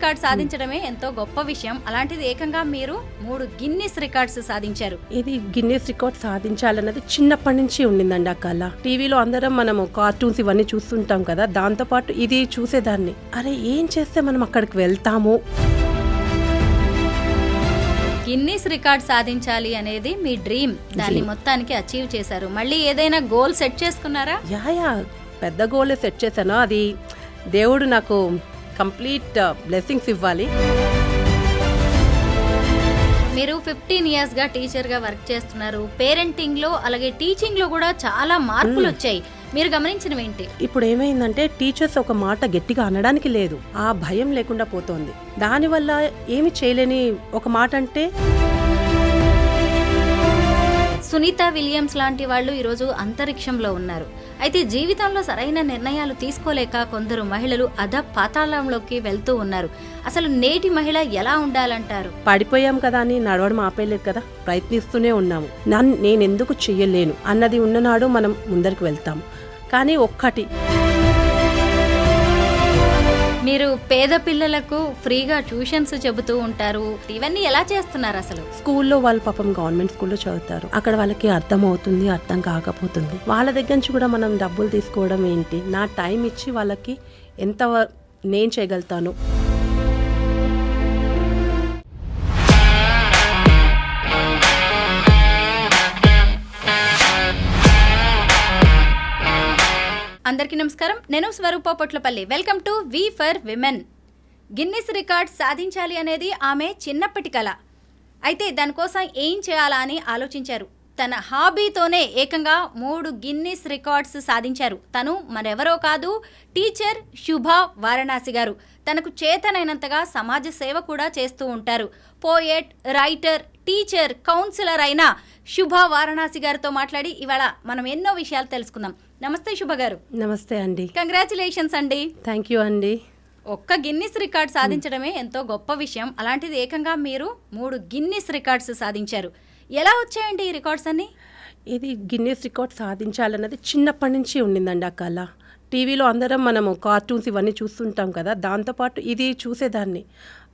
Record సాధించడమే ఎంతో గొప్ప విషయం. అలాంటిది ఏకంగా మీరు 3 గిన్నిస్ రికార్డ్స్ సాధించారు. ఇది గిన్నిస్ రికార్డ్ సాధించాలన్నది చిన్నప్పటి నుంచి ఉండిందండి ఆ కళ. టీవీలో అందరం మనము కార్టూన్స్ ఇవన్నీ చూస్తుంటాం కదా, దాంతో పాటు ఇది చూసేదాన్ని. అరే ఏం చేస్తే మనం అక్కడికి వెళ్తాము. గిన్నిస్ రికార్డ్ సాధించాలి అనేది మీ డ్రీమ్. దాన్ని మొత్తానికి అచీవ్ చేశారు. మళ్ళీ ఏదైనా గోల్ సెట్ చేసుకున్నారా? యా పెద్ద గోలే సెట్ చేశాను. అది దేవుడు నాకు కంప్లీట్ బ్లెస్సింగ్స్ ఇవ్వాలి. మీరు 15 years గా టీచర్ గా వర్క్ చేస్తున్నారు. పేరెంటింగ్ లో అలాగే టీచింగ్ లో కూడా చాలా మార్పులు వచ్చాయి. మీరు గమనించినవి ఏంటి? ఇప్పుడు ఏమైందంటే టీచర్స్ ఒక మాట గట్టిగా అనడానికి లేదు, ఆ భయం లేకుండా పోతోంది. దానివల్ల ఏమి చేయలేని ఒక మాట అంటే సునీత విలియమ్స్ లాంటి వాళ్ళు ఈరోజు అంతరిక్షంలో ఉన్నారు. అయితే జీవితంలో సరైన నిర్ణయాలు తీసుకోలేక కొందరు మహిళలు పాతాళంలోకి వెళ్తూ ఉన్నారు. అసలు నేటి మహిళ ఎలా ఉండాలంటారు? పడిపోయాం కదా అని నడవడం ఆపేయలేదు కదా, ప్రయత్నిస్తూనే ఉన్నాము. నేనెందుకు చెయ్యలేను అన్నది ఉన్ననాడు మనం ముందరికి వెళ్తాము. కానీ ఒక్కటి, మీరు పేద పిల్లలకు ఫ్రీగా ట్యూషన్స్ చెబుతూ ఉంటారు. ఇవన్నీ ఎలా చేస్తున్నారు? అసలు స్కూల్లో వాళ్ళు పాపం గవర్నమెంట్ స్కూల్లో చదువుతారు. అక్కడ వాళ్ళకి అర్థం అవుతుంది, అర్థం కాకపోతుంది. వాళ్ళ దగ్గర నుంచి కూడా మనం డబ్బులు తీసుకోవడం ఏంటి? నా టైం ఇచ్చి వాళ్ళకి ఎంత నేను చేయగలుగుతాను. అందరికీ నమస్కారం. నేను Swaroopa Potlapalli. Welcome to we for women. Guinness record సాధించాలి అనేది ఆమె చిన్నప్పటి కల. అయితే దానికోసం ఏం చేయాలా అని ఆలోచించారు. తన హాబీతోనే ఏకంగా 3 గిన్నిస్ రికార్డ్స్ సాధించారు. తను మరెవరో కాదు, టీచర్ శుభ వారణాసి గారు. తనకు చేతనైనంతగా సమాజ సేవ కూడా చేస్తూ ఉంటారు. పోయెట్, రైటర్, టీచర్, కౌన్సిలర్ అయిన శుభ వారణాసి గారితో మాట్లాడి ఇవాళ మనం ఎన్నో విషయాలు తెలుసుకుందాం. నమస్తే శుభ గారు. నమస్తే అండి. కంగ్రాచులేషన్స్ అండి. థ్యాంక్ యూ అండి. ఒక్క గిన్నిస్ రికార్డ్ సాధించడమే ఎంతో గొప్ప విషయం. అలాంటిది ఏకంగా మీరు 3 గిన్నిస్ రికార్డ్స్ సాధించారు. ఎలా వచ్చాయండి ఈ రికార్డ్స్ అన్ని? ఇది గిన్నిస్ రికార్డ్ సాధించాలన్నది చిన్నప్పటి నుంచి ఉండిందండి ఆ కళ. టీవీలో అందరం మనము కార్టూన్స్ ఇవన్నీ చూస్తుంటాం కదా, దాంతోపాటు ఇది చూసేదాన్ని.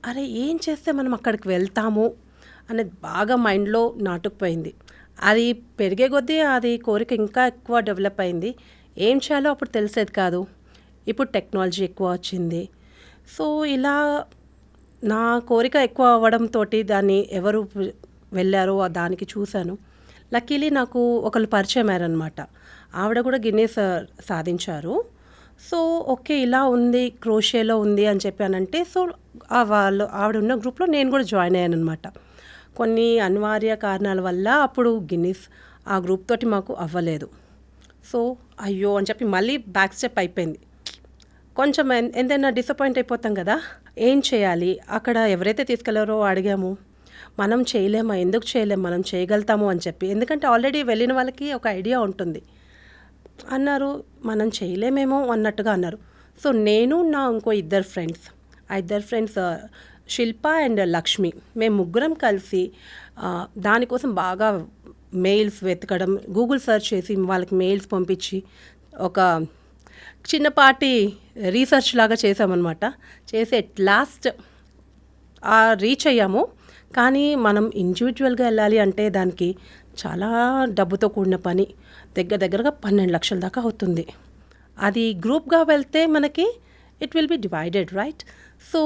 అరే ఏం చేస్తే మనం అక్కడికి వెళ్తాము అనేది బాగా మైండ్లో నాటుకుపోయింది. అది పెరిగే కొద్దీ అది కోరిక ఇంకా ఎక్కువ డెవలప్ అయింది. ఏం చేయాలో అప్పుడు తెలిసేది కాదు. ఇప్పుడు టెక్నాలజీ ఎక్కువ వచ్చింది. సో ఇలా నా కోరిక ఎక్కువ అవ్వడంతో దాన్ని ఎవరు వెళ్ళారో దానికి చూశాను. లక్కీలీ నాకు ఒకళ్ళు పరిచయం అయ్యారనమాట. ఆవిడ కూడా గిన్నెస్ సాధించారు. సో ఓకే ఇలా ఉంది, క్రోషేలో ఉంది అని చెప్పానంటే, సో ఆవిడ ఉన్న గ్రూప్లో నేను కూడా జాయిన్ అయ్యాను అనమాట. కొన్ని అనివార్య కారణాల వల్ల అప్పుడు గిన్నిస్ ఆ గ్రూప్ తోటి మాకు అవ్వలేదు. సో అయ్యో అని చెప్పి మళ్ళీ బ్యాక్ స్టెప్ అయిపోయింది. కొంచెం ఎంతైనా డిసప్పాయింట్ అయిపోతాం కదా, ఏం చేయాలి? అక్కడ ఎవరైతే తీసుకెళ్లారో అడిగాము, మనం చేయలేమా, ఎందుకు చేయలేము, మనం చేయగలుగుతాము అని చెప్పి. ఎందుకంటే ఆల్రెడీ వెళ్ళిన వాళ్ళకి ఒక ఐడియా ఉంటుంది. అన్నారు మనం చేయలేమేమో అన్నట్టుగా అన్నారు. సో నేను నా ఇంకో ఇద్దరు ఫ్రెండ్స్ శిల్ప అండ్ లక్ష్మి, మేము ముగ్గురం కలిసి దానికోసం బాగా మెయిల్స్ వెతకడం, గూగుల్ సెర్చ్ చేసి వాళ్ళకి మెయిల్స్ పంపించి ఒక చిన్నపాటి రీసెర్చ్ లాగా చేసామన్నమాట. చేసి ఎట్ లాస్ట్ రీచ్ అయ్యాము. కానీ మనం ఇండివిజువల్గా వెళ్ళాలి అంటే దానికి చాలా డబ్బుతో కూడిన పని. దగ్గరగా 12 లక్షల దాకా అవుతుంది. అది గ్రూప్గా వెళ్తే మనకి it will be divided, right? So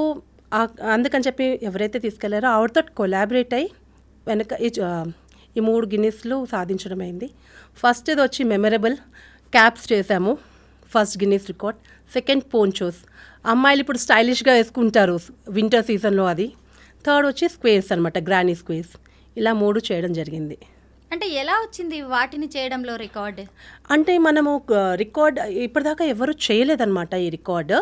అందుకని చెప్పి ఎవరైతే తీసుకెళ్లారో ఆవిడతో కొలాబరేట్ అయ్యి వెనక ఈ 3 గిన్నిస్లు సాధించడం అయింది. ఫస్ట్ ఇది వచ్చి మెమరబుల్ క్యాప్స్ చేశాము, ఫస్ట్ గిన్నిస్ రికార్డ్. సెకండ్ పోంచోస్, అమ్మాయిలు ఇప్పుడు స్టైలిష్గా వేసుకుంటారు వింటర్ సీజన్లో, అది. థర్డ్ వచ్చి స్క్వేర్స్ అనమాట, గ్రానీ స్క్వేర్స్. ఇలా 3 చేయడం జరిగింది. అంటే ఎలా వచ్చింది వాటిని చేయడంలో రికార్డ్? అంటే మనము రికార్డ్ ఇప్పటిదాకా ఎవరు చేయలేదన్నమాట. ఈ రికార్డ్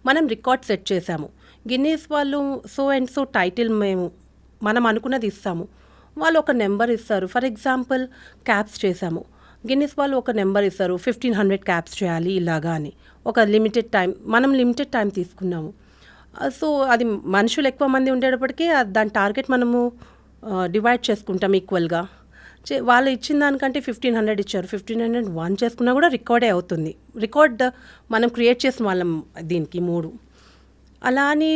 మనం రికార్డ్ సెట్ చేశాము. గిన్నీస్ వాళ్ళు సో అండ్ సో టైటిల్ మనం అనుకున్నది ఇస్తాము, వాళ్ళు ఒక నెంబర్ ఇస్తారు. ఫర్ ఎగ్జాంపుల్ క్యాప్స్ చేశాము, గిన్నీస్ వాళ్ళు ఒక నెంబర్ ఇస్తారు, 1500 క్యాప్స్ చేయాలి ఇలాగా అని. ఒక లిమిటెడ్ టైం తీసుకున్నాము. సో అది మనుషులు ఎక్కువ మంది ఉండేటప్పటికీ దాని టార్గెట్ మనము డివైడ్ చేసుకుంటాం ఈక్వల్గా. వాళ్ళు ఇచ్చిన దానికంటే 1500 ఇచ్చారు. 1501 చేసుకున్నా కూడా రికార్డే అవుతుంది. రికార్డ్ మనం క్రియేట్ చేసిన వాళ్ళం దీనికి 3. అలా అని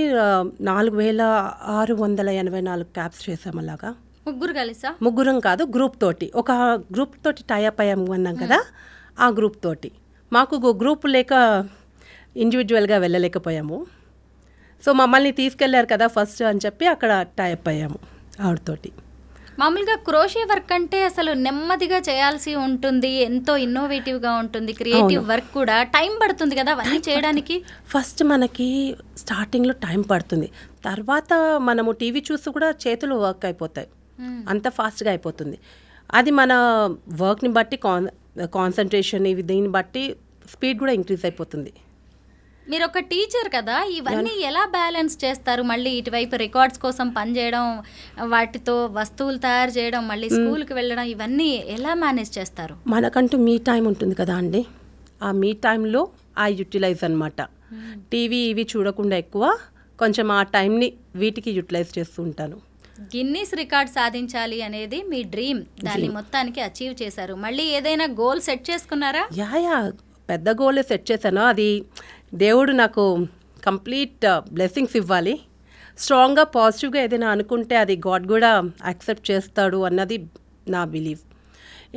4684 క్యాబ్స్ చేసాం అలాగా. ముగ్గురు కలిసా? ముగ్గురం కాదు, గ్రూప్ తోటి, ఒక గ్రూప్ తోటి టైఅప్ అయ్యాము అన్నాం కదా, ఆ గ్రూప్ తోటి. మాకు గ్రూప్ లేక ఇండివిజువల్గా వెళ్ళలేకపోయాము. సో మమ్మల్ని తీసుకెళ్లారు కదా ఫస్ట్ అని చెప్పి అక్కడ టైఅప్ అయ్యాము ఆవిడతోటి. మామూలుగా క్రోషే వర్క్ అంటే అసలు నెమ్మదిగా చేయాల్సి ఉంటుంది, ఎంతో ఇన్నోవేటివ్గా ఉంటుంది, క్రియేటివ్ వర్క్ కూడా టైం పడుతుంది కదా అవన్నీ చేయడానికి. ఫస్ట్ మనకి స్టార్టింగ్లో టైం పడుతుంది, తర్వాత మనము టీవీ చూస్తూ కూడా చేతులు వర్క్ అయిపోతాయి, అంత ఫాస్ట్గా అయిపోతుంది. అది మన వర్క్ని బట్టి కాన్సన్ట్రేషన్ ఇవి దీన్ని బట్టి స్పీడ్ కూడా ఇంక్రీజ్ అయిపోతుంది. మీరు ఒక టీచర్ కదా, ఇవన్నీ ఎలా బ్యాలెన్స్ చేస్తారు? మళ్ళీ ఇటువైపు రికార్డ్స్ కోసం పనిచేయడం, వాటితో వస్తువులు తయారు చేయడం, మళ్ళీ స్కూల్కి వెళ్ళడం, ఇవన్నీ ఎలా మేనేజ్ చేస్తారు? మనకంటూ మీ టైం ఉంటుంది కదా అండి, ఆ మీ టైంలో ఆ యూటిలైజ్ అనమాట. టీవీ ఇవి చూడకుండా ఎక్కువ కొంచెం ఆ టైంని వీటికి యూటిలైజ్ చేస్తూ ఉంటాను. గిన్నీస్ రికార్డ్ సాధించాలి అనేది మీ డ్రీమ్, దాన్ని మొత్తానికి అచీవ్ చేశారు. మళ్ళీ ఏదైనా గోల్ సెట్ చేసుకున్నారా? యా పెద్ద గోలే సెట్ చేశాను. అది దేవుడు నాకు కంప్లీట్ బ్లెస్సింగ్స్ ఇవ్వాలి. స్ట్రాంగ్గా పాజిటివ్గా ఏదైనా అనుకుంటే అది గాడ్ కూడా యాక్సెప్ట్ చేస్తాడు అన్నది నా బిలీఫ్.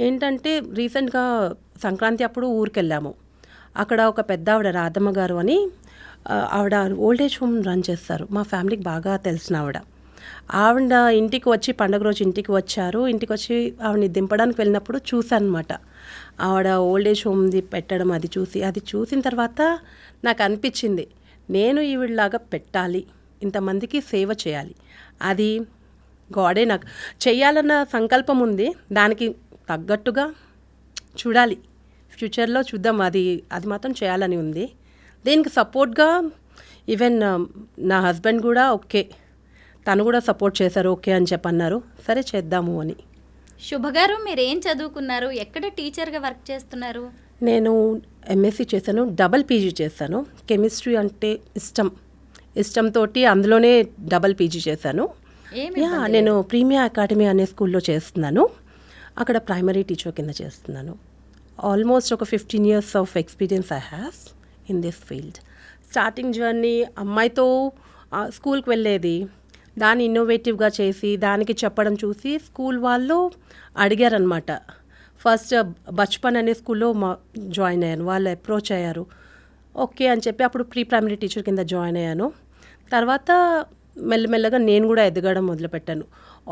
ఏంటంటే రీసెంట్గా సంక్రాంతి అప్పుడు ఊరికి వెళ్ళాము. అక్కడ ఒక పెద్ద ఆవిడ రాధమ్మ గారు అని ఆవిడ ఓల్డేజ్ హోమ్ రన్ చేస్తారు. మా ఫ్యామిలీకి బాగా తెలిసిన ఆవిడ ఇంటికి వచ్చి పండుగ రోజు ఇంటికి వచ్చారు. ఇంటికి వచ్చి ఆవిడని దింపడానికి వెళ్ళినప్పుడు చూశాను అనమాట. ఆవిడ ఓల్డేజ్ హోమ్ది పెట్టడం అది చూసిన తర్వాత నాకు అనిపించింది, నేను ఈవిడలాగా పెట్టాలి, ఇంతమందికి సేవ చేయాలి. అది గాడే నాకు చెయ్యాలన్న సంకల్పం ఉంది, దానికి తగ్గట్టుగా చూడాలి, ఫ్యూచర్లో చూద్దాం. అది మాత్రం చేయాలని ఉంది. దీనికి సపోర్ట్గా ఈవెన్ నా హస్బెండ్ కూడా ఓకే, తను కూడా సపోర్ట్ చేశారు, ఓకే అని చెప్పన్నారు, సరే చేద్దాము అని. శుభ గారు, మీరు ఏం చదువుకున్నారు? ఎక్కడ టీచర్గా వర్క్ చేస్తున్నారు? నేను ఎంఎస్సి చేశాను, డబల్ పీజీ చేశాను. కెమిస్ట్రీ అంటే ఇష్టంతో అందులోనే డబల్ పీజీ చేశాను. నేను ప్రీమియర్ అకాడమీ అనే స్కూల్లో చేస్తున్నాను. అక్కడ ప్రైమరీ టీచర్ కింద చేస్తున్నాను. ఆల్మోస్ట్ ఒక 15 years of experience I have in this field. Starting journey అమ్మాయితో స్కూల్కి వెళ్ళేది, దాన్ని ఇన్నోవేటివ్గా చేసి దానికి చెప్పడం చూసి స్కూల్ వాళ్ళు అడిగారనమాట. ఫస్ట్ బచ్పన్ అనే స్కూల్లో జాయిన్ అయ్యాను. వాళ్ళు అప్రోచ్ అయ్యారు, ఓకే అని చెప్పి అప్పుడు ప్రీ ప్రైమరీ టీచర్ కింద జాయిన్ అయ్యాను. తర్వాత మెల్లమెల్లగా నేను కూడా ఎదగడం మొదలుపెట్టాను.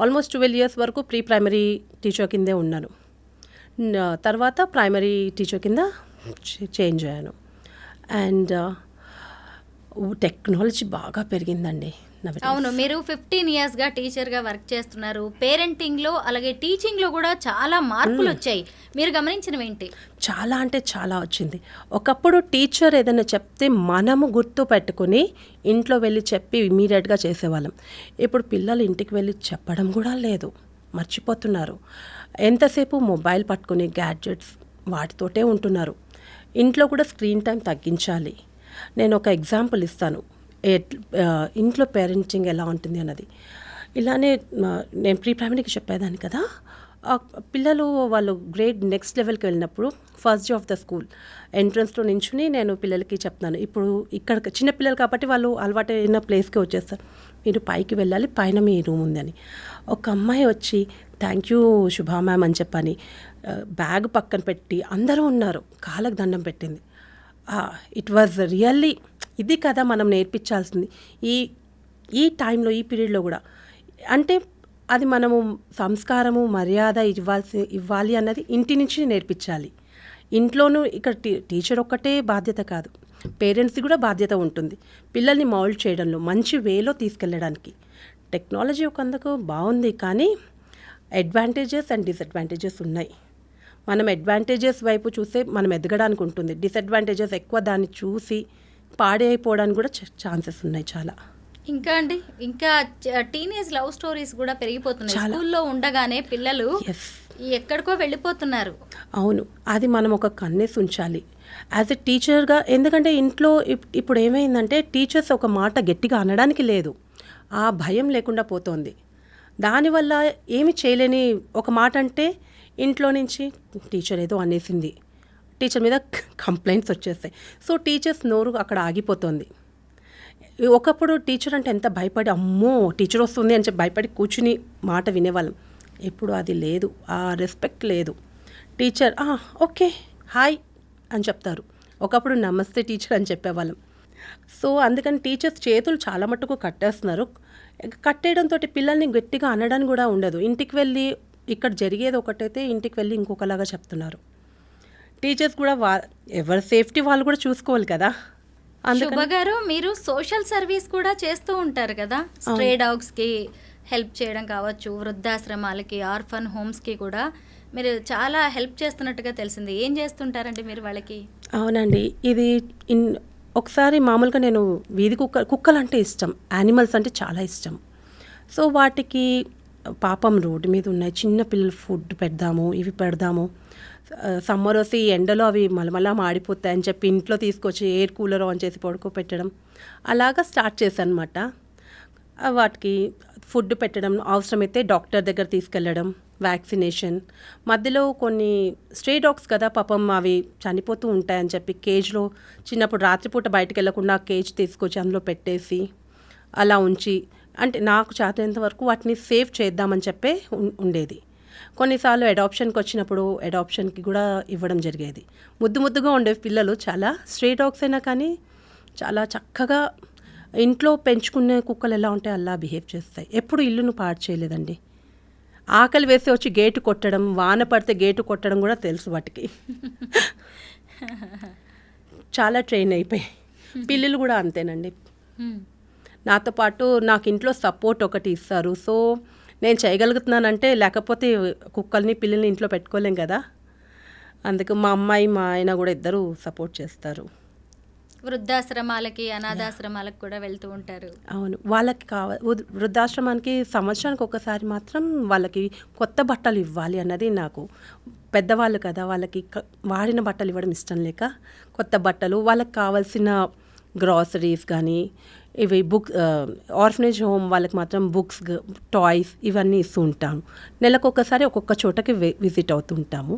ఆల్మోస్ట్ 12 years వరకు ప్రీ ప్రైమరీ టీచర్ కిందే ఉన్నాను. తర్వాత ప్రైమరీ టీచర్ కింద చేంజ్ అయ్యాను. అండ్ టెక్నాలజీ బాగా పెరిగిందండి. అవును, మీరు 15 yearsగా టీచర్గా వర్క్ చేస్తున్నారు. పేరెంటింగ్లో అలాగే టీచింగ్లో కూడా చాలా మార్పులు వచ్చాయి. మీరు గమనించినవి ఏంటి? చాలా అంటే చాలా వచ్చింది. ఒకప్పుడు టీచర్ ఏదైనా చెప్తే మనము గుర్తు పెట్టుకుని ఇంట్లో వెళ్ళి చెప్పి ఇమీడియట్గా చేసేవాళ్ళం. ఇప్పుడు పిల్లలు ఇంటికి వెళ్ళి చెప్పడం కూడా లేదు, మర్చిపోతున్నారు. ఎంతసేపు మొబైల్ పట్టుకుని గ్యాడ్జెట్స్ వాటితోటే ఉంటున్నారు. ఇంట్లో కూడా స్క్రీన్ టైం తగ్గించాలి. నేను ఒక ఎగ్జాంపుల్ ఇస్తాను, ఇంట్లో పేరెంటింగ్ ఎలా ఉంటుంది అన్నది. ఇలానే నేను ప్రీ ప్రైమరీకి చెప్పేదాన్ని కదా, పిల్లలు వాళ్ళు గ్రేడ్ నెక్స్ట్ లెవెల్కి వెళ్ళినప్పుడు first day of the school ఎంట్రన్స్లో నించుని నేను పిల్లలకి చెప్తాను, ఇప్పుడు ఇక్కడ చిన్నపిల్లలు కాబట్టి వాళ్ళు అలవాటైన ప్లేస్కి వచ్చేస్తారు, మీరు పైకి వెళ్ళాలి, పైన మీ రూమ్ ఉందని. ఒక అమ్మాయి వచ్చి థ్యాంక్ యూ శుభా మ్యామ్ అని చెప్పని బ్యాగ్ పక్కన పెట్టి అందరూ ఉన్నారు, కాళ్ళకు దండం పెట్టింది. ఇట్ వాజ్ రియల్లీ, ఇది కదా మనం నేర్పించాల్సింది ఈ టైంలో, ఈ పీరియడ్లో కూడా. అంటే అది మనము సంస్కారము మర్యాద ఇవ్వాలి అన్నది ఇంటి నుంచి నేర్పించాలి. ఇంట్లోనూ ఇక్కడ టీచర్ ఒక్కటే బాధ్యత కాదు, పేరెంట్స్ది కూడా బాధ్యత ఉంటుంది పిల్లల్ని మౌల్డ్ చేయడంలో, మంచి వేలో తీసుకెళ్ళడానికి. టెక్నాలజీ ఒకందుకు బాగుంది, కానీ అడ్వాంటేజెస్ అండ్ డిసడ్వాంటేజెస్ ఉన్నాయి. మనం అడ్వాంటేజెస్ వైపు చూస్తే మనం ఎదగడానికి ఉంటుంది, డిసడ్వాంటేజెస్ ఎక్కువ దాన్ని చూసి పాడైపోవడానికి కూడా ఛాన్సెస్ ఉన్నాయి చాలా. ఇంకా టీనేజ్ లవ్ స్టోరీస్ కూడా పెరిగిపోతున్నాయి. స్కూల్లో ఉండగానే పిల్లలు ఎక్కడికో వెళ్ళిపోతున్నారు. అవును, అది మనం ఒక కన్నేసి ఉంచాలి యాజ్ ఎ టీచర్గా. ఎందుకంటే ఇంట్లో ఇప్పుడు ఏమైందంటే టీచర్స్ ఒక మాట గట్టిగా అనడానికి లేదు, ఆ భయం లేకుండా పోతోంది. దానివల్ల ఏమి చేయలేని ఒక మాట అంటే ఇంట్లో నుంచి టీచర్ ఏదో అనేసింది, టీచర్ మీద కంప్లైంట్స్ వచ్చేస్తాయి. సో టీచర్స్ నోరు అక్కడ ఆగిపోతుంది. ఒకప్పుడు టీచర్ అంటే ఎంత భయపడి అమ్మో టీచర్ వస్తుంది అని చెప్పి భయపడి కూర్చుని మాట వినేవాళ్ళం. ఇప్పుడు అది లేదు, ఆ రెస్పెక్ట్ లేదు. టీచర్ ఓకే హాయ్ అని చెప్తారు, ఒకప్పుడు నమస్తే టీచర్ అని చెప్పేవాళ్ళం. సో అందుకని టీచర్స్ చేతులు చాలా మట్టుకు కట్టేస్తున్నారు. కట్టేయడంతో పిల్లల్ని గట్టిగా అనడానికి కూడా ఉండదు. ఇంటికి వెళ్ళి ఇక్కడ జరిగేది ఒకటైతే ఇంటికి వెళ్ళి ఇంకొకలాగా చెప్తున్నారు. టీచర్స్ కూడా ఎవరి సేఫ్టీ వాళ్ళు కూడా చూసుకోవాలి కదా. శుభ గారు, మీరు సోషల్ సర్వీస్ కూడా చేస్తూ ఉంటారు కదా, స్ట్రే డాగ్స్కి హెల్ప్ చేయడం కావచ్చు, వృద్ధాశ్రమాలకి, ఆర్ఫన్ హోమ్స్కి కూడా మీరు చాలా హెల్ప్ చేస్తున్నట్టుగా తెలిసింది. ఏం చేస్తుంటారండి మీరు వాళ్ళకి? అవునండి, ఇది ఒకసారి మామూలుగా నేను వీధి కుక్కలు అంటే ఇష్టం, యానిమల్స్ అంటే చాలా ఇష్టం. సో వాటికి పాపం రోడ్డు మీద ఉన్నాయి, చిన్న పిల్లలు ఫుడ్ పెడదాము, ఇవి పెడదాము, సమ్మర్ వస్తే ఈ ఎండలో అవి మలమలా మాడిపోతాయని చెప్పి ఇంట్లో తీసుకొచ్చి ఎయిర్ కూలర్ ఆన్ చేసి పడుకోబెట్టడం అలాగా స్టార్ట్ చేశాను అనమాట. వాటికి ఫుడ్ పెట్టడం, అవసరమైతే డాక్టర్ దగ్గర తీసుకెళ్ళడం, వ్యాక్సినేషన్. మధ్యలో కొన్ని స్ట్రే డాగ్స్ కదా పాపం అవి చనిపోతూ ఉంటాయని చెప్పి కేజ్లో చిన్నప్పుడు రాత్రిపూట బయటకు వెళ్ళకుండా కేజ్ తీసుకొచ్చి అందులో పెట్టేసి అలా ఉంచి, అంటే నాకు చేతనంత వరకు వాటిని సేవ్ చేద్దామని చెప్పే ఉండేది. కొన్నిసార్లు అడాప్షన్కి వచ్చినప్పుడు అడాప్షన్కి కూడా ఇవ్వడం జరిగేది. ముద్దుగా ఉండే పిల్లలు చాలా, స్ట్రే డాగ్స్ అయినా కానీ చాలా చక్కగా ఇంట్లో పెంచుకునే కుక్కలు ఎలా ఉంటాయి అలా బిహేవ్ చేస్తాయి. ఎప్పుడు ఇల్లును పాడు చేయలేదండి. ఆకలి వేసి వచ్చి గేటు కొట్టడం, వాన పడితే గేటు కొట్టడం కూడా తెలుసు వాటికి. చాలా ట్రైన్ అయిపోయి. పిల్లలు కూడా అంతేనండి. నాతో పాటు నాకు ఇంట్లో సపోర్ట్ ఒకటి ఇస్తారు. సో నేను చేయగలుగుతున్నానంటే, లేకపోతే కుక్కల్ని పిల్లల్ని ఇంట్లో పెట్టుకోలేం కదా. అందుకు మా అమ్మాయి మా ఆయన కూడా ఇద్దరు సపోర్ట్ చేస్తారు. వృద్ధాశ్రమాలకి, అనాథాశ్రమాలకు కూడా వెళ్తూ ఉంటారు. అవును, వాళ్ళకి వృద్ధాశ్రమానికి సంవత్సరానికి ఒకసారి మాత్రం వాళ్ళకి కొత్త బట్టలు ఇవ్వాలి అన్నది నాకు. పెద్దవాళ్ళు కదా, వాళ్ళకి వాడిన బట్టలు ఇవ్వడం ఇష్టం లేక కొత్త బట్టలు, వాళ్ళకి కావాల్సిన గ్రాసరీస్ కానీ, ఇవి ఆర్ఫనేజ్ హోమ్ వాళ్ళకి మాత్రం బుక్స్, టాయ్స్ ఇవన్నీ ఇస్తూ ఉంటాము. నెలకు ఒకసారి ఒక్కొక్క చోటకి విజిట్ అవుతుంటాము.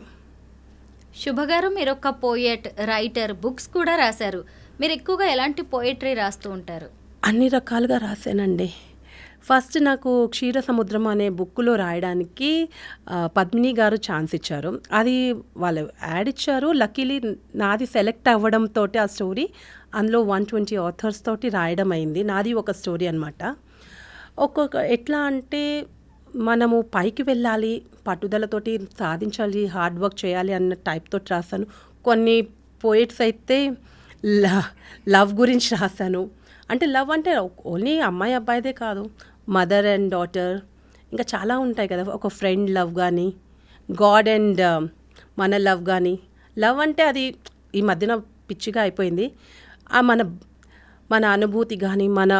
శుభ గారు, మీరు ఒక పోయెట్, రైటర్, బుక్స్ కూడా రాశారు. మీరు ఎక్కువగా ఎలాంటి పోయట్రీ రాస్తూ ఉంటారు? అన్ని రకాలుగా రాశానండి. ఫస్ట్ నాకు క్షీర సముద్రం అనే బుక్లో రాయడానికి పద్మిని గారు ఛాన్స్ ఇచ్చారు. అది వాళ్ళు యాడ్ ఇచ్చారు. లక్కీలీ నాది సెలెక్ట్ అవ్వడంతో ఆ స్టోరీ అందులో 120 ఆథర్స్ తోటి రాయడం అయింది. నాది ఒక స్టోరీ అనమాట. ఎట్లా అంటే మనము పైకి వెళ్ళాలి, పట్టుదలతోటి సాధించాలి, హార్డ్ వర్క్ చేయాలి అన్న టైప్ తోటి రాశాను. కొన్ని పోయిట్స్ అయితే లవ్ గురించి రాశాను. అంటే లవ్ అంటే ఓన్లీ అమ్మాయి అబ్బాయిదే కాదు, మదర్ అండ్ డాటర్, ఇంకా చాలా ఉంటాయి కదా. ఒక ఫ్రెండ్ లవ్ కానీ, గాడ్ అండ్ మన లవ్ కానీ. లవ్ అంటే అది ఈ మధ్యన పిచ్చిగా అయిపోయింది. మన అనుభూతి కానీ, మన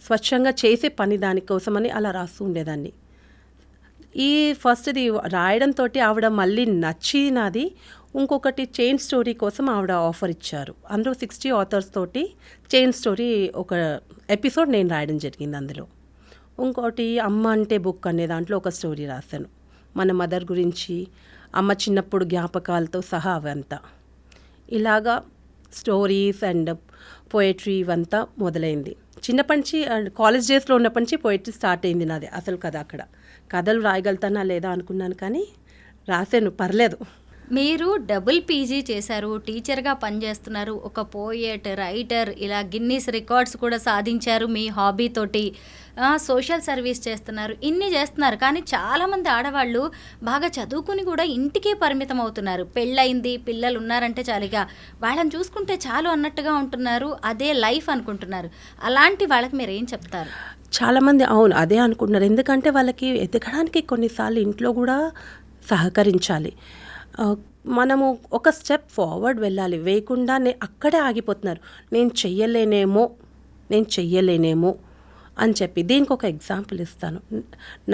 స్వచ్ఛంగా చేసే పని దానికోసమని అలా రాస్తూ ఉండేదాన్ని. ఈ ఫస్ట్ది రాయడంతో ఆవిడ మళ్ళీ నచ్చినది ఇంకొకటి చైన్ స్టోరీ కోసం ఆవిడ ఆఫర్ ఇచ్చారు. అందులో 60 ఆథర్స్ తోటి చైన్ స్టోరీ ఒక ఎపిసోడ్ నేను రాయడం జరిగింది. అందులో ఇంకోటి అమ్మ అంటే బుక్ అనే దాంట్లో ఒక స్టోరీ రాశాను. మన మదర్ గురించి, అమ్మ చిన్నప్పుడు జ్ఞాపకాలతో సహా అవంతా. ఇలాగా స్టోరీస్ అండ్ పోయట్రీ ఇవంతా మొదలైంది. చిన్నప్పటి నుంచి కాలేజ్ డేస్లో ఉన్నప్పటి నుంచి పోయట్రీ స్టార్ట్ అయింది నాది అసలు కథ. అక్కడ కథలు రాయగలుగుతానా లేదా అనుకున్నాను, కానీ రాశాను, పర్లేదు. మీరు డబుల్ పీజీ చేశారు, టీచర్గా పనిచేస్తున్నారు, ఒక పోయెట్, రైటర్, ఇలా గిన్నీస్ రికార్డ్స్ కూడా సాధించారు మీ హాబీతోటి, సోషల్ సర్వీస్ చేస్తున్నారు, ఇన్ని చేస్తున్నారు. కానీ చాలామంది ఆడవాళ్ళు బాగా చదువుకుని కూడా ఇంటికే పరిమితం అవుతున్నారు. పెళ్ళయింది, పిల్లలు ఉన్నారంటే చాలుగా వాళ్ళని చూసుకుంటే చాలు అన్నట్టుగా ఉంటున్నారు, అదే లైఫ్ అనుకుంటున్నారు. అలాంటి వాళ్ళకి మీరు ఏం చెప్తారు? చాలామంది అవును అదే అనుకుంటున్నారు. ఎందుకంటే వాళ్ళకి ఎదగడానికి కొన్నిసార్లు ఇంట్లో కూడా సహకరించాలి. మనము ఒక స్టెప్ ఫార్వర్డ్ వెళ్ళాలి, వేయకుండా అక్కడే ఆగిపోతున్నారు. నేను చెయ్యలేనేమో అని చెప్పి. దీనికి ఒక ఎగ్జాంపుల్ ఇస్తాను.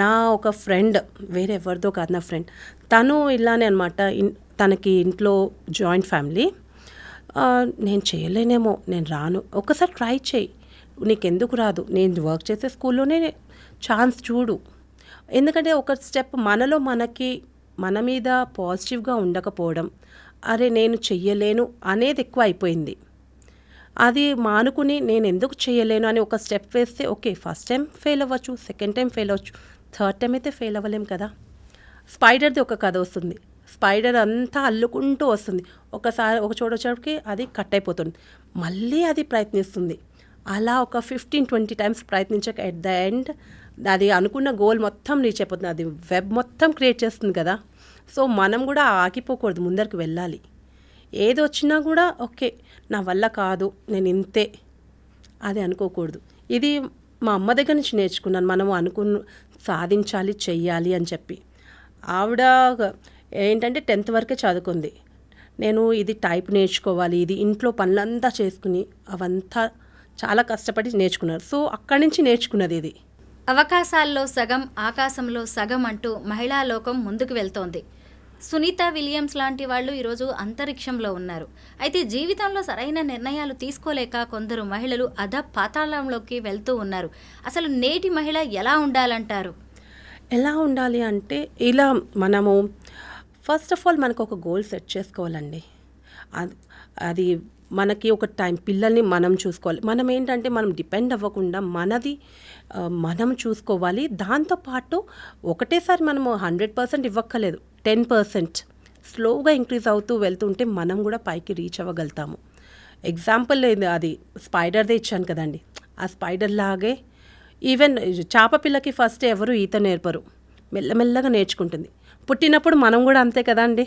నా ఒక ఫ్రెండ్, వేరే ఎవరిదో కాదు, నా ఫ్రెండ్, తను ఇలానే అనమాట. తనకి ఇంట్లో జాయింట్ ఫ్యామిలీ. నేను చేయలేనేమో, నేను రాను, ఒకసారి ట్రై చేయి, నీకెందుకు రాదు, నేను వర్క్ చేసే స్కూల్లోనే ఛాన్స్ చూడు. ఎందుకంటే ఒక స్టెప్ మన మీద పాజిటివ్గా ఉండకపోవడం, అరే నేను చెయ్యలేను అనేది ఎక్కువ అయిపోయింది. అది మానుకుని నేను ఎందుకు చేయలేను అని ఒక స్టెప్ వేస్తే ఓకే, ఫస్ట్ టైం ఫెయిల్ అవ్వచ్చు, సెకండ్ టైం ఫెయిల్ అవ్వచ్చు, థర్డ్ టైం అయితే ఫెయిల్ అవ్వలేం కదా. స్పైడర్ది ఒక కథ వస్తుంది. స్పైడర్ అంతా అల్లుకుంటూ వస్తుంది, ఒకసారి ఒక చోట వచ్చేటికి అది కట్ అయిపోతుంది, మళ్ళీ అది ప్రయత్నిస్తుంది. అలా ఒక 15-20 టైమ్స్ ప్రయత్నించాక ఎట్ ద ఎండ్ అది అనుకున్న గోల్ మొత్తం రీచ్ అయిపోతుంది. అది వెబ్ మొత్తం క్రియేట్ చేస్తుంది కదా. సో మనం కూడా ఆగిపోకూడదు, ముందరికి వెళ్ళాలి. ఏది వచ్చినా కూడా ఓకే, నా వల్ల కాదు, నేను ఇంతే అది అనుకోకూడదు. ఇది మా అమ్మ దగ్గర నుంచి నేర్చుకున్నాను. మనము సాధించాలి, చెయ్యాలి అని చెప్పి. ఆవిడ ఏంటంటే 10th వరకే చదువుకుంది. నేను ఇది టైప్ నేర్చుకోవాలి, ఇది ఇంట్లో పనులంతా చేసుకుని అవంతా చాలా కష్టపడి నేర్చుకున్నారు. సో అక్కడి నుంచి నేర్చుకున్నది ఇది. అవకాశాల్లో సగం, ఆకాశంలో సగం అంటూ మహిళా లోకం ముందుకు వెళ్తోంది. సునీత విలియమ్స్ లాంటి వాళ్ళు ఈరోజు అంతరిక్షంలో ఉన్నారు. అయితే జీవితంలో సరైన నిర్ణయాలు తీసుకోలేక కొందరు మహిళలు పాతాళంలోకి వెళ్తూ ఉన్నారు. అసలు నేటి మహిళ ఎలా ఉండాలంటారు? ఎలా ఉండాలి అంటే, ఇలా మనము ఫస్ట్ ఆఫ్ ఆల్ మనకు ఒక గోల్ సెట్ చేసుకోవాలండి. అది మనకి ఒక టైం, పిల్లల్ని మనం చూసుకోవాలి. మనం ఏంటంటే మనం డిపెండ్ అవ్వకుండా మనది మనం చూసుకోవాలి. దాంతోపాటు ఒకటేసారి మనము 100% ఇవ్వక్కర్లేదు, 10% స్లోగా ఇంక్రీజ్ అవుతూ వెళ్తుంటే మనం కూడా పైకి రీచ్ అవ్వగలుగుతాము. ఎగ్జాంపుల్ అది స్పైడర్దే ఇచ్చాను కదండి. ఆ స్పైడర్ లాగే ఈవెన్ చేప పిల్లకి ఫస్ట్ ఎవరు ఈత నేర్పరు, మెల్లమెల్లగా నేర్చుకుంటుంది. పుట్టినప్పుడు మనం కూడా అంతే కదండి,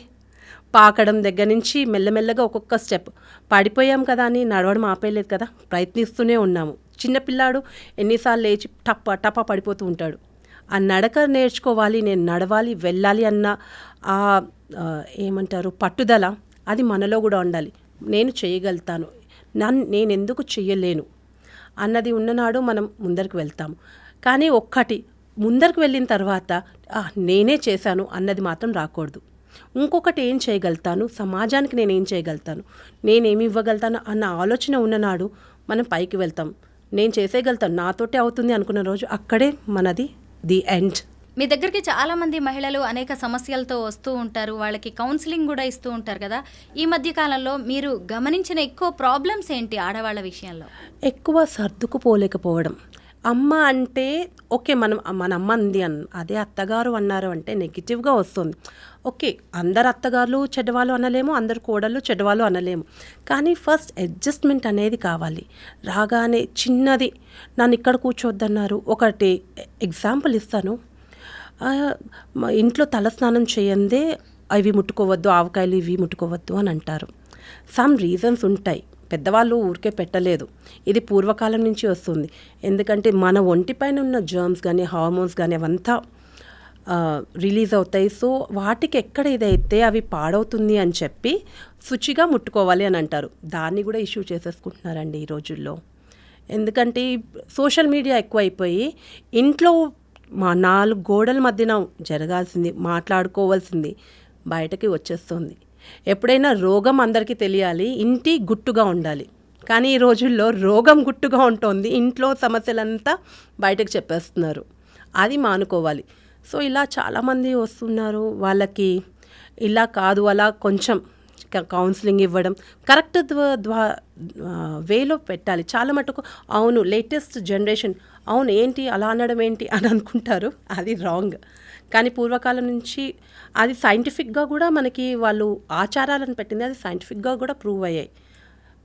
పాకడం దగ్గర నుంచి మెల్లమెల్లగా ఒక్కొక్క స్టెప్. పడిపోయాం కదా అని నడవడం ఆపేయలేదు కదా, ప్రయత్నిస్తూనే ఉన్నాము. చిన్నపిల్లాడు ఎన్నిసార్లు లేచి టప పడిపోతూ ఉంటాడు. ఆ నడక నేర్చుకోవాలి, నేను నడవాలి, వెళ్ళాలి అన్న ఆ ఏమంటారు పట్టుదల, అది మనలో కూడా ఉండాలి. నేను చేయగలుగుతాను, నేను ఎందుకు చెయ్యలేను అన్నది ఉన్ననాడు మనం ముందరికి వెళ్తాము. కానీ ఒక్కటి, ముందరికి వెళ్ళిన తర్వాత నేనే చేశాను అన్నది మాత్రం రాకూడదు. ఇంకొకటి, ఏం చేయగలుగుతాను, సమాజానికి నేను ఏం చేయగలుగుతాను, నేనేమి ఇవ్వగలుగుతాను అన్న ఆలోచన ఉన్ననాడు మనం పైకి వెళ్తాం. నేను చేసేయగలుగుతాను, నాతోటే అవుతుంది అనుకున్న రోజు అక్కడే మనది ది ఎండ్. మీ దగ్గరికి చాలామంది మహిళలు అనేక సమస్యలతో వస్తూ ఉంటారు, వాళ్ళకి కౌన్సిలింగ్ కూడా ఇస్తూ ఉంటారు కదా. ఈ మధ్య కాలంలో మీరు గమనించిన ఎక్కువ ప్రాబ్లమ్స్ ఏంటి ఆడవాళ్ళ విషయంలో? ఎక్కువ సర్దుకుపోలేకపోవడం. అమ్మ అంటే ఓకే, మన అమ్మ అంది అదే అత్తగారు అన్నారు అంటే నెగిటివ్గా వస్తుంది. ఓకే, అందరు అత్తగారులు చెడ్డవాళ్ళు అనలేము, అందరు కోడళ్ళు చెడ్డవాళ్ళు అనలేము. కానీ ఫస్ట్ అడ్జస్ట్మెంట్ అనేది కావాలి. రాగానే చిన్నది, నన్ను ఇక్కడ కూర్చోవద్దన్నారు. ఒకటి ఎగ్జాంపుల్ ఇస్తాను. ఇంట్లో తలస్నానం చేయందే అవి ముట్టుకోవద్దు, ఆవకాయలు ఇవి ముట్టుకోవద్దు అని అంటారు. సమ్ రీజన్స్ ఉంటాయి, పెద్దవాళ్ళు ఊరికే పెట్టలేదు. ఇది పూర్వకాలం నుంచి వస్తుంది. ఎందుకంటే మన ఒంటిపైన ఉన్న జర్మ్స్ కానీ హార్మోన్స్ కానీ అవంతా రిలీజ్ అవుతాయి. సో వాటికి ఎక్కడ ఇదైతే అవి పాడవుతుంది అని చెప్పి శుచిగా ముట్టుకోవాలి అని అంటారు. దాన్ని కూడా ఇష్యూ చేసేసుకుంటున్నారండి ఈ రోజుల్లో. ఎందుకంటే సోషల్ మీడియా ఎక్కువైపోయి ఇంట్లో 4 గోడల మధ్యన జరగాల్సింది, మాట్లాడుకోవాల్సింది బయటకి వచ్చేస్తుంది. ఎప్పుడైనా రోగం అందరికీ తెలియాలి, ఇంటి గుట్టుగా ఉండాలి. కానీ ఈ రోజుల్లో రోగం గుట్టుగా ఉంటుంది, ఇంట్లో సమస్యలంతా బయటకు చెప్పేస్తున్నారు. అది మానుకోవాలి. సో ఇలా చాలామంది వస్తున్నారు. వాళ్ళకి ఇలా కాదు, అలా కొంచెం కౌన్సిలింగ్ ఇవ్వడం, కరెక్ట్ వేలో పెట్టాలి. చాలా మటుకు అవును లేటెస్ట్ జనరేషన్, అవును ఏంటి అలా అనడం ఏంటి అని అనుకుంటారు. అది రాంగ్. కానీ పూర్వకాలం నుంచి అది సైంటిఫిక్గా కూడా మనకి వాళ్ళు ఆచారాలను పెట్టింది, అది సైంటిఫిక్గా కూడా ప్రూవ్ అయ్యాయి.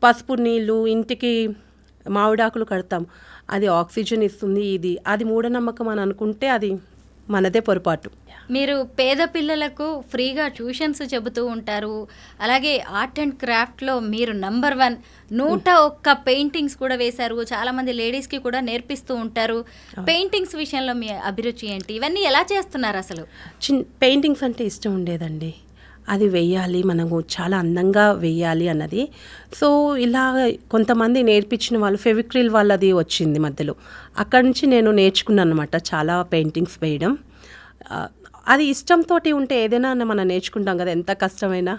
పసుపు నీళ్ళు, ఇంటికి మామిడాకులు కడతాం, అది ఆక్సిజన్ ఇస్తుంది. అది మూఢనమ్మకం అని అనుకుంటే అది మనదే పొరపాటు. మీరు పేద పిల్లలకు ఫ్రీగా ట్యూషన్స్ చెబుతూ ఉంటారు. అలాగే ఆర్ట్ అండ్ క్రాఫ్ట్లో మీరు నంబర్ 1, 101 పెయింటింగ్స్ కూడా వేశారు. చాలామంది లేడీస్కి కూడా నేర్పిస్తూ ఉంటారు. పెయింటింగ్స్ విషయంలో మీ అభిరుచి ఏంటి? ఇవన్నీ ఎలా చేస్తున్నారు అసలు? పెయింటింగ్స్ అంటే ఇష్టం ఉండేదండి. అది వెయ్యాలి, మనము చాలా అందంగా వెయ్యాలి అన్నది. సో ఇలా కొంతమంది నేర్పించిన వాళ్ళు, ఫెవిక్రిల్ వాళ్ళది వచ్చింది మధ్యలో, అక్కడి నుంచి నేను నేర్చుకున్నాను అనమాట చాలా పెయింటింగ్స్ వేయడం. అది ఇష్టంతో ఉంటే ఏదైనా మనం నేర్చుకుంటాం కదా, ఎంత కష్టమైనా.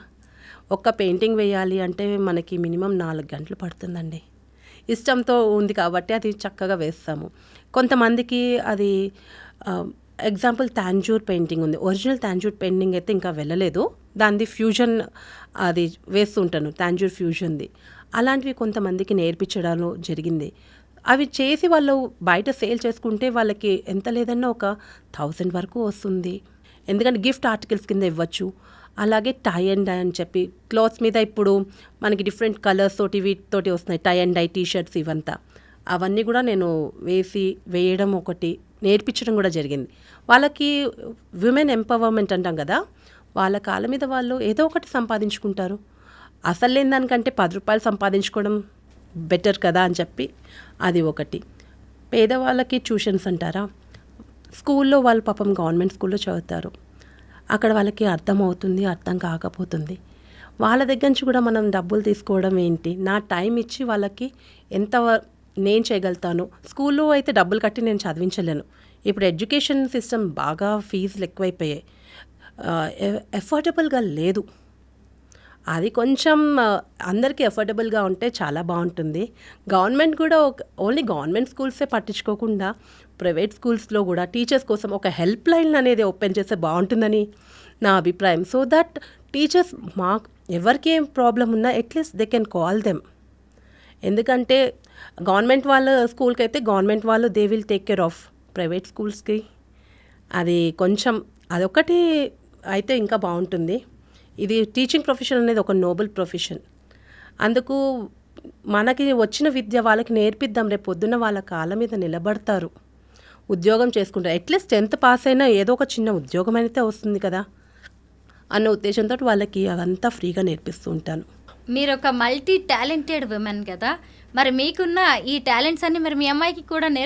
ఒక్క పెయింటింగ్ వేయాలి అంటే మనకి మినిమం 4 గంటలు పడుతుందండి. ఇష్టంతో ఉంది కాబట్టి అది చక్కగా వేస్తాము. కొంతమందికి అది ఎగ్జాంపుల్ తాంజూర్ పెయింటింగ్ ఉంది. ఒరిజినల్ తాంజూర్ పెయింటింగ్ అయితే ఇంకా వెళ్ళలేదు, దానిది ఫ్యూజన్ అది వేస్తుంటాను, తాంజూర్ ఫ్యూజన్ది. అలాంటివి కొంతమందికి నేర్పించడం జరిగింది. అవి చేసి వాళ్ళు బయట సేల్ చేసుకుంటే వాళ్ళకి ఎంత లేదన్నా ఒక 1000 వరకు వస్తుంది. ఎందుకంటే గిఫ్ట్ ఆర్టికల్స్ కింద ఇవ్వచ్చు. అలాగే టై అండ్ డై అని చెప్పి క్లాత్స్ మీద ఇప్పుడు మనకి డిఫరెంట్ కలర్స్ తోటి వీటితోటి వస్తున్నాయి, టై అండ్ డై టీషర్ట్స్ ఇవంతా. అవన్నీ కూడా నేను వేయడం ఒకటి నేర్పించడం కూడా జరిగింది. వాళ్ళకి విమెన్ ఎంపవర్మెంట్ అంటాం కదా, వాళ్ళ కాళ్ళ మీద వాళ్ళు ఏదో ఒకటి సంపాదించుకుంటారు. అసలు లేని దానికంటే 10 రూపాయలు సంపాదించుకోవడం బెటర్ కదా అని చెప్పి అది ఒకటి. పేదవాళ్ళకి ట్యూషన్స్ అంటారా, స్కూల్లో వాళ్ళు పాపం గవర్నమెంట్ స్కూల్లో చదువుతారు. అక్కడ వాళ్ళకి అర్థమవుతుంది, అర్థం కాకపోతుంది. వాళ్ళ దగ్గర నుంచి కూడా మనం డబ్బులు తీసుకోవడం ఏంటి, నా టైం ఇచ్చి వాళ్ళకి ఎంత నేను చేయగలుగుతాను. స్కూల్లో అయితే డబ్బులు కట్టి నేను చదివించలేను. ఇప్పుడు ఎడ్యుకేషన్ సిస్టమ్ బాగా ఫీజులు ఎక్కువైపోయాయి, ఎఫోర్డబుల్గా లేదు. అది కొంచెం అందరికీ ఎఫోర్డబుల్గా ఉంటే చాలా బాగుంటుంది. గవర్నమెంట్ కూడా ఓన్లీ గవర్నమెంట్ స్కూల్సే పట్టించుకోకుండా ప్రైవేట్ స్కూల్స్లో కూడా టీచర్స్ కోసం ఒక హెల్ప్ లైన్ అనేది ఓపెన్ చేస్తే బాగుంటుందని నా అభిప్రాయం. సో దట్ టీచర్స్ ఎవరికి ఏం ప్రాబ్లం ఉన్నా at least they can call them. ఎందుకంటే గవర్నమెంట్ వాళ్ళ స్కూల్కి అయితే గవర్నమెంట్ వాళ్ళు they will take care of private స్కూల్స్కి. అది కొంచెం అదొకటి అయితే ఇంకా బాగుంటుంది. ఇది టీచింగ్ ప్రొఫెషన్ అనేది ఒక నోబెల్ ప్రొఫెషన్. అందుకు మనకి వచ్చిన విద్య వాళ్ళకి నేర్పిద్దాం, రేపు పొద్దున్న వాళ్ళ కాళ్ళ మీద నిలబడతారు, ఉద్యోగం చేసుకుంటారు. అట్లీస్ట్ 10th పాస్ అయినా ఏదో ఒక చిన్న ఉద్యోగం అయితే వస్తుంది కదా అన్న ఉద్దేశంతో వాళ్ళకి అదంతా ఫ్రీగా నేర్పిస్తూ ఉంటాను. మీరు ఒక మల్టీ టాలెంటెడ్ విమెన్ కదా, మరి మీకున్న ఈ టాలెంట్స్ అన్ని మరి మీ అమ్మాయికి కూడా